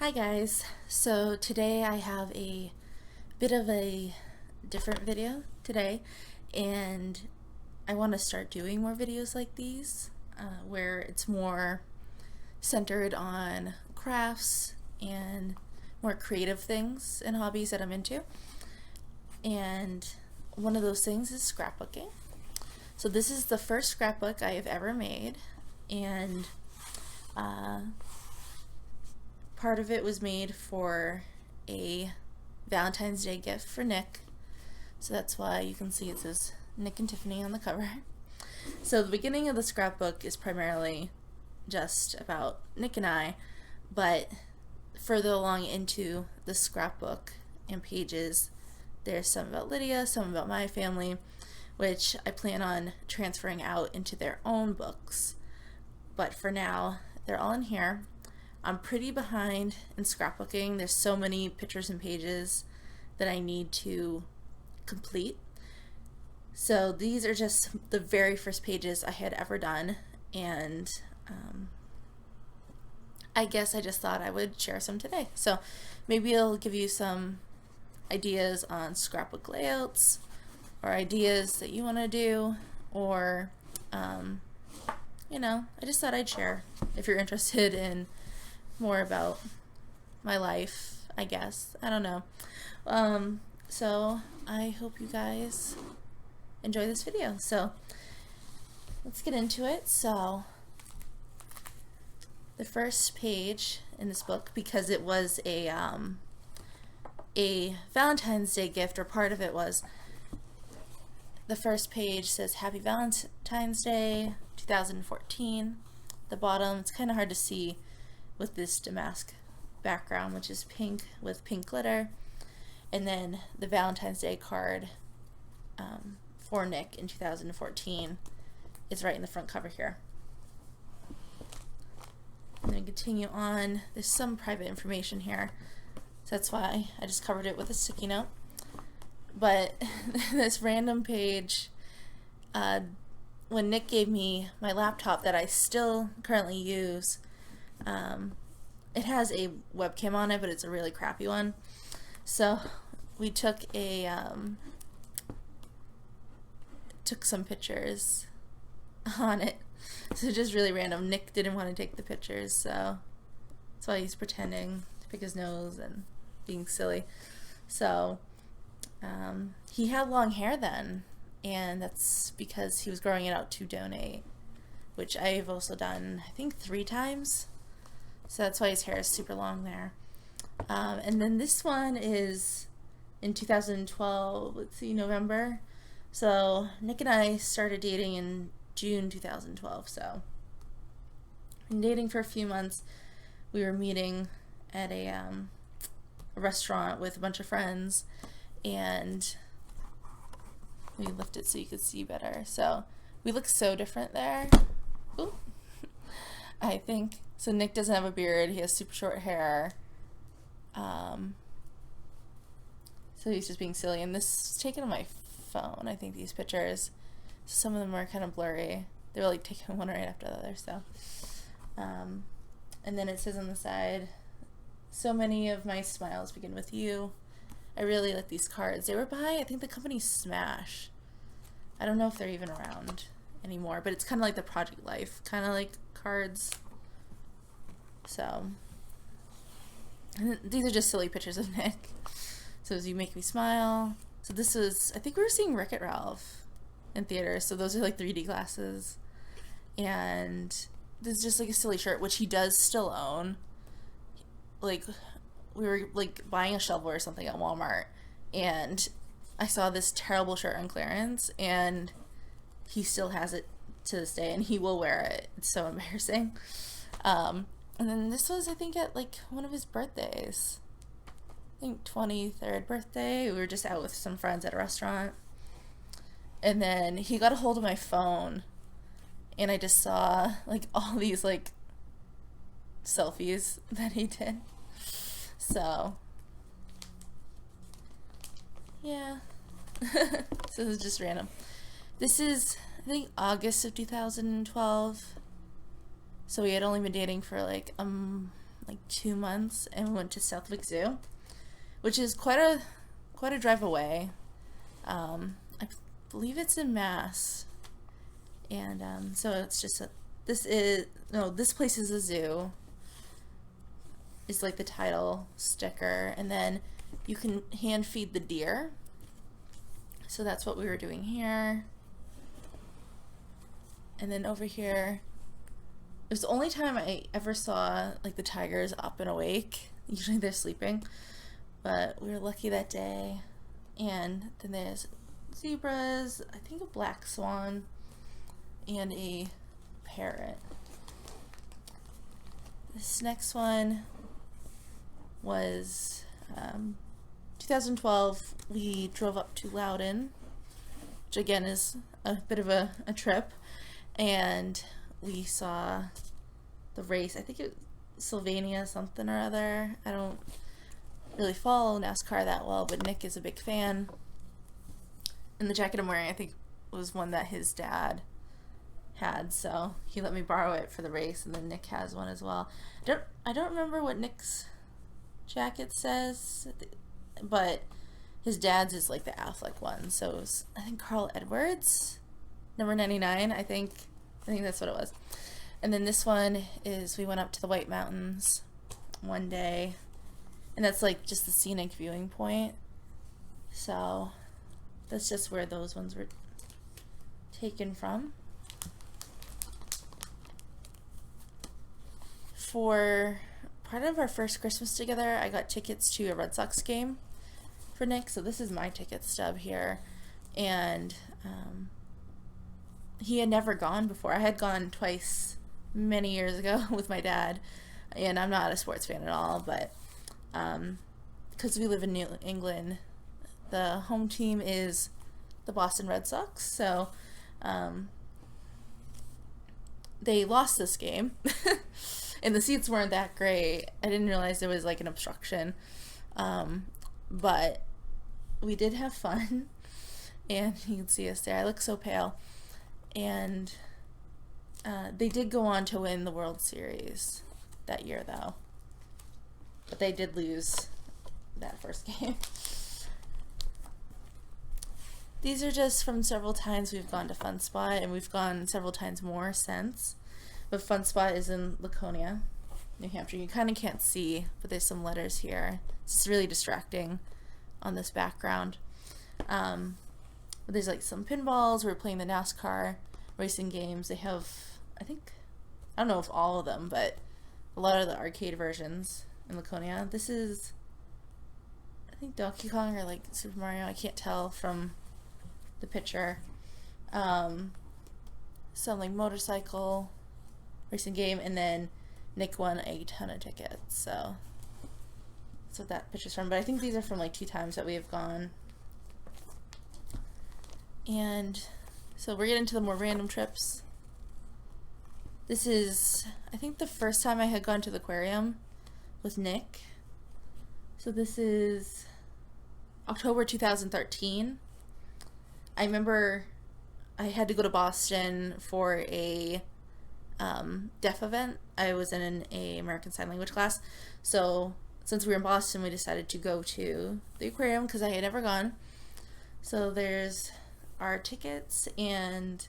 Hi guys, so today I have a bit of a different video today, and I want to start doing more videos like these where it's more centered on crafts and more creative things and hobbies that I'm into. And one of those things is scrapbooking. So this is the first scrapbook I have ever made, and part of it was made for a Valentine's Day gift for Nick. So that's why you can see it says Nick and Tiffany on the cover. So the beginning of the scrapbook is primarily just about Nick and I, but further along into the scrapbook and pages, there's some about Lydia, some about my family, which I plan on transferring out into their own books. But for now, they're all in here. I'm pretty behind in scrapbooking. There's so many pictures and pages that I need to complete. So these are just the very first pages I had ever done, and I guess I just thought I would share some today. So maybe I'll give you some ideas on scrapbook layouts or ideas that you want to do, or I just thought I'd share if you're interested in more about my life, I guess. I don't know. So I hope you guys enjoy this video. So let's get into it. So the first page in this book, because it was a Valentine's Day gift, or part of it was, the first page says Happy Valentine's Day 2014. The bottom, it's kind of hard to see with this damask background, which is pink with pink glitter, and then the Valentine's Day card for Nick in 2014 is right in the front cover here. I'm going to continue on. There's some private information here, so that's why I just covered it with a sticky note. But this random page, when Nick gave me my laptop that I still currently use, it has a webcam on it, but it's a really crappy one. So we took some pictures on it. So just really random. Nick didn't want to take the pictures, so that's why he's pretending to pick his nose and being silly. So he had long hair then, and that's because he was growing it out to donate, which I've also done, I think, 3 times. So that's why his hair is super long there. And then this one is in 2012, let's see, November. So Nick and I started dating in June 2012, so been dating for a few months. We were meeting at a restaurant with a bunch of friends, and we lift it so you could see better. So we look so different there. Ooh. I think. So Nick doesn't have a beard, he has super short hair. So he's just being silly, and this is taken on my phone, I think, these pictures. Some of them are kind of blurry. They were like taken one right after the other, so. And then it says on the side, so many of my smiles begin with you. I really like these cards. They were by, I think, the company Smash. I don't know if they're even around anymore, but it's kind of like the Project Life, kind of like cards. So, and these are just silly pictures of Nick. So as you make me smile. So this was, I think we were seeing Wreck-It Ralph in theaters, so those are like 3D glasses. And this is just like a silly shirt, which he does still own. Like, we were like buying a shovel or something at Walmart, and I saw this terrible shirt on clearance, and he still has it to this day, and he will wear it. It's so embarrassing. And then this was, I think, at like one of his birthdays. I think 23rd birthday. We were just out with some friends at a restaurant, and then he got a hold of my phone, and I just saw like all these like selfies that he did. So yeah. So this is just random. This is, I think, August of 2012. So we had only been dating for like like 2 months, and we went to Southwick Zoo, which is quite a drive away. I believe it's in Mass, and so it's just this place is a zoo. Is like the title sticker, and then you can hand feed the deer. So that's what we were doing here. And then over here, it was the only time I ever saw like the tigers up and awake. Usually they're sleeping, but we were lucky that day. And then there's zebras, I think a black swan, and a parrot. This next one was 2012. We drove up to Loudon, which again is a bit of a trip, and we saw the race. I think it was Sylvania something or other. I don't really follow NASCAR that well, but Nick is a big fan. And the jacket I'm wearing, I think, was one that his dad had, so he let me borrow it for the race, and then Nick has one as well. I don't remember what Nick's jacket says, but his dad's is like the Affleck one, so it was, I think, Carl Edwards, number 99. I think that's what it was. And then this one is, we went up to the White Mountains one day, and that's like just the scenic viewing point, so that's just where those ones were taken from. For part of our first Christmas together, I got tickets to a Red Sox game for Nick, so this is my ticket stub here. And he had never gone before. I had gone twice many years ago with my dad, and I'm not a sports fan at all, but because we live in New England, the home team is the Boston Red Sox, so they lost this game. And the seats weren't that great. I didn't realize there was like an obstruction. But we did have fun. And you can see us there. I look so pale. And they did go on to win the World Series that year, though. But they did lose that first game. These are just from several times we've gone to Fun Spot, and we've gone several times more since. But Fun Spot is in Laconia, New Hampshire. You kind of can't see, but there's some letters here. It's just really distracting on this background. But there's like some pinballs. We're playing the NASCAR racing games. They have, I don't know if all of them, but a lot of the arcade versions in Laconia. This is, I think, Donkey Kong or like Super Mario. I can't tell from the picture. Some like motorcycle racing game, and then Nick won a ton of tickets, so that's what that picture's from. But I think these are from like 2 times that we have gone. And so we're getting to the more random trips. This is, I think, the first time I had gone to the aquarium with Nick. So this is October 2013. I remember I had to go to Boston for a deaf event. I was in an American Sign Language class, so since we were in Boston, we decided to go to the aquarium because I had never gone. So there's our tickets, and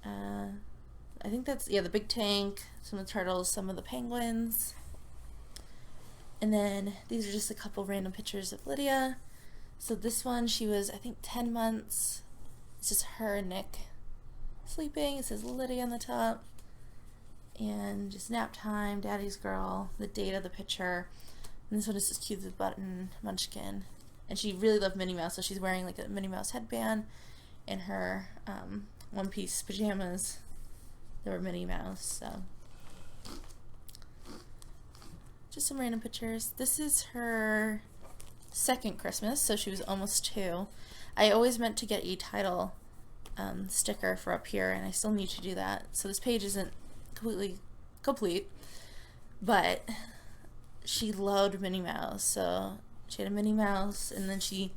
I think that's, yeah, the big tank, some of the turtles, some of the penguins, and then these are just a couple random pictures of Lydia. So this one, she was, I think, 10 months. It's just her and Nick sleeping. It says Lydia on the top. And just nap time, daddy's girl, the date of the picture. And this one is just cute, the button munchkin. And she really loved Minnie Mouse, so she's wearing like a Minnie Mouse headband and her one-piece pajamas that were Minnie Mouse. So just some random pictures. This is her second Christmas, so she was almost 2. I always meant to get a title sticker for up here, and I still need to do that. So this page isn't completely complete, but she loved Minnie Mouse, so she had a Minnie Mouse, and then she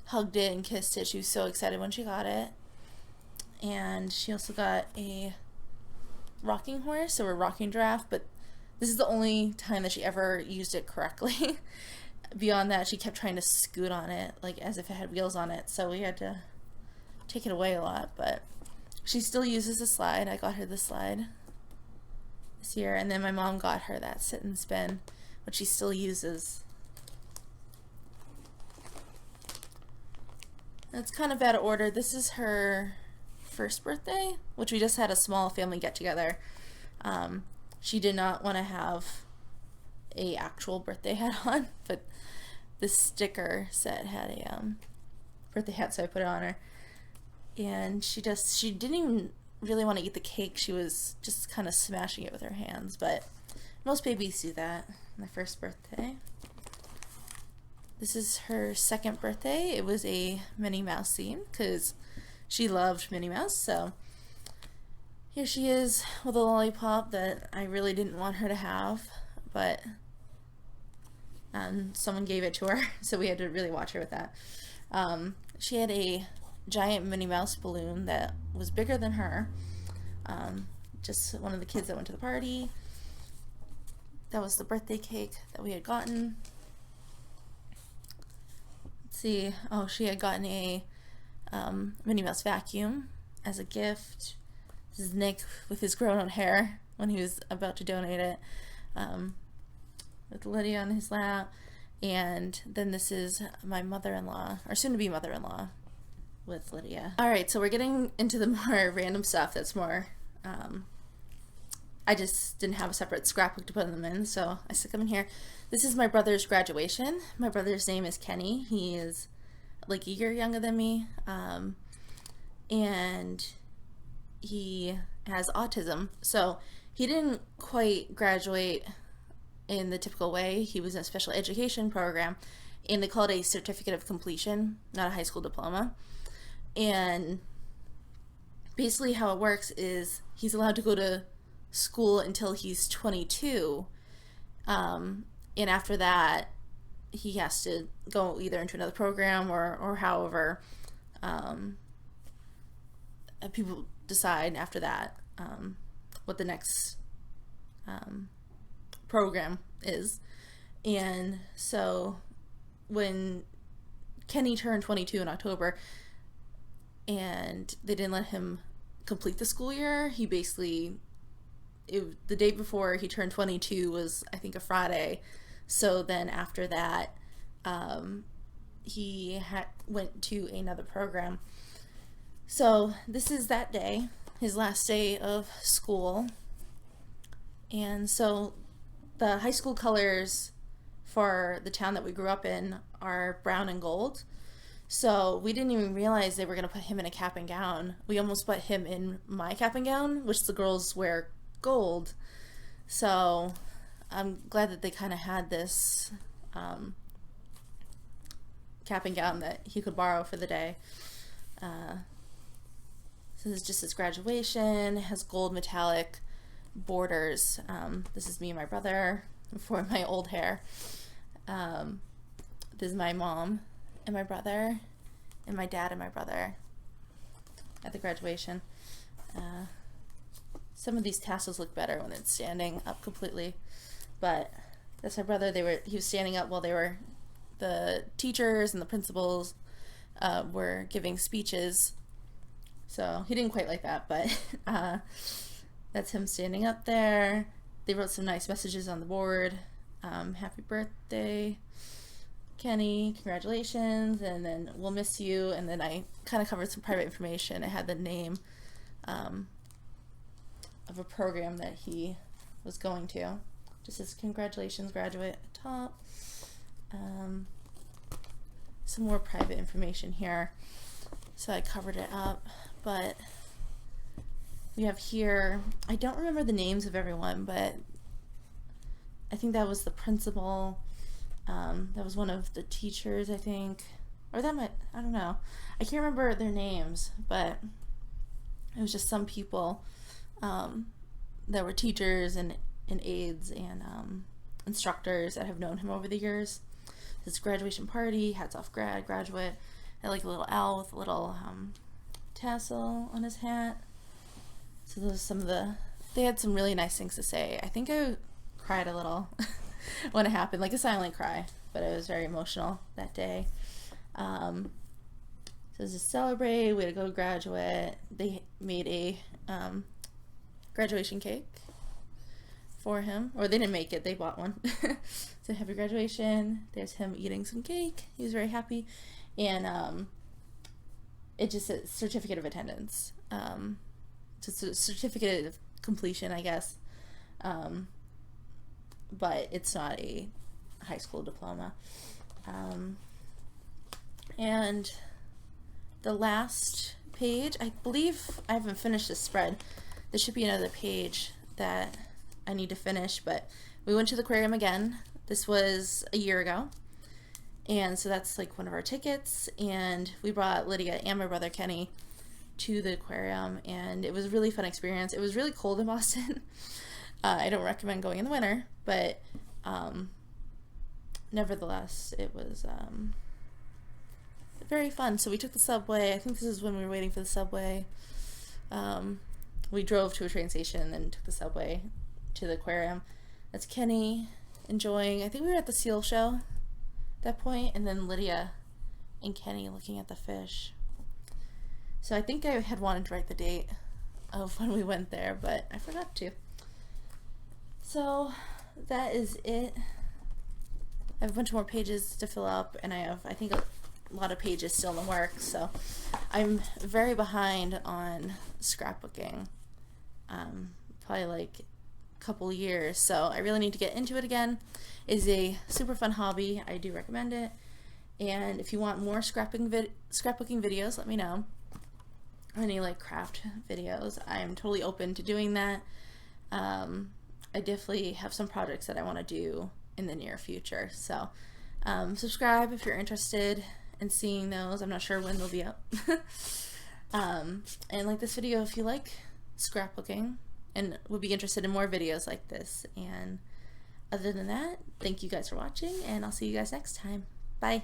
hugged it and kissed it. She was so excited when she got it. And she also got a rocking horse, or a rocking giraffe, but This is the only time that she ever used it correctly. Beyond that, she kept trying to scoot on it, like as if it had wheels on it, so we had to take it away a lot, but she still uses the slide. I got her the slide this year, and then my mom got her that sit and spin, which she still uses. It's kind of out of order. This is her first birthday, which we just had a small family get-together. She did not want to have a actual birthday hat on, but this sticker set had a birthday hat, so I put it on her. And she didn't even really want to eat the cake. She was just kind of smashing it with her hands, but most babies do that on their first birthday. This is her second birthday. It was a Minnie Mouse theme because she loved Minnie Mouse, so here she is with a lollipop that I really didn't want her to have, but someone gave it to her, so we had to really watch her with that. She had a giant Minnie Mouse balloon that was bigger than her. Just one of the kids that went to the party. That was the birthday cake that we had gotten. Let's see. Oh, she had gotten a Minnie Mouse vacuum as a gift. This is Nick with his grown-out hair when he was about to donate it, with Lydia on his lap. And then this is my mother-in-law, or soon-to-be mother-in-law, with Lydia. Alright, so we're getting into the more random stuff that's more, I just didn't have a separate scrapbook to put them in, so I stuck them in here. This is my brother's graduation. My brother's name is Kenny. He is like a year younger than me, and he has autism, so he didn't quite graduate in the typical way. He was in a special education program, and they call it a certificate of completion, not a high school diploma. And basically how it works is he's allowed to go to school until he's 22, and after that he has to go either into another program or however people decide after that what the next program is. And so when Kenny turned 22 in October and they didn't let him complete the school year, he basically, the day before he turned 22 was, I think, a Friday. So then after that, he went to another program. So this is that day, his last day of school. And so the high school colors for the town that we grew up in are brown and gold. So we didn't even realize they were going to put him in a cap and gown. We almost put him in my cap and gown, which the girls wear gold. So I'm glad that they kind of had this cap and gown that he could borrow for the day. So this is just his graduation. It has gold metallic borders. This is me and my brother before my old hair. This is my mom and my brother, and my dad and my brother at the graduation. Some of these tassels look better when it's standing up completely, but that's my brother. He was standing up while the teachers and the principals were giving speeches. So he didn't quite like that, but that's him standing up there. They wrote some nice messages on the board. Happy birthday, Kenny, congratulations, and then we'll miss you. And then I kind of covered some private information. I had the name of a program that he was going to. Just says congratulations, graduate at the top. Some more private information here. So I covered it up, but we have here, I don't remember the names of everyone, but I think that was the principal. That was one of the teachers, I think, or that might, I don't know. I can't remember their names, but it was just some people that were teachers and aides and instructors that have known him over the years. His graduation party, hats off graduate, had like a little owl with a little tassel on his hat. So those are some of they had some really nice things to say. I think I cried a little when it happened, like a silent cry, but it was very emotional that day. So it was to celebrate, we had to go graduate. They made a graduation cake for him, or they didn't make it, they bought one. So happy graduation. There's him eating some cake. He was very happy. And it just said certificate of attendance. Just a certificate of completion, I guess. But it's not a high school diploma. And the last page, I believe I haven't finished this spread. There should be another page that I need to finish, but we went to the aquarium again. This was a year ago. And so that's like one of our tickets. And we brought Lydia and my brother Kenny to the aquarium, and it was a really fun experience. It was really cold in Boston. I don't recommend going in the winter, but nevertheless, it was very fun. So we took the subway. I think this is when we were waiting for the subway. We drove to a train station and then took the subway to the aquarium. That's Kenny enjoying. I think we were at the seal show at that point, and then Lydia and Kenny looking at the fish. So I think I had wanted to write the date of when we went there, but I forgot to. So that is it. I have a bunch more pages to fill up, and I have, I think, a lot of pages still in the works, so I'm very behind on scrapbooking. Probably like a couple years, so I really need to get into it again. It is a super fun hobby. I do recommend it. And if you want more scrapbooking videos, let me know. Any like craft videos, I am totally open to doing that. I definitely have some projects that I want to do in the near future, so subscribe if you're interested in seeing those. I'm not sure when they'll be up. And like this video if you like scrapbooking and would be interested in more videos like this. And other than that, thank you guys for watching, and I'll see you guys next time. Bye.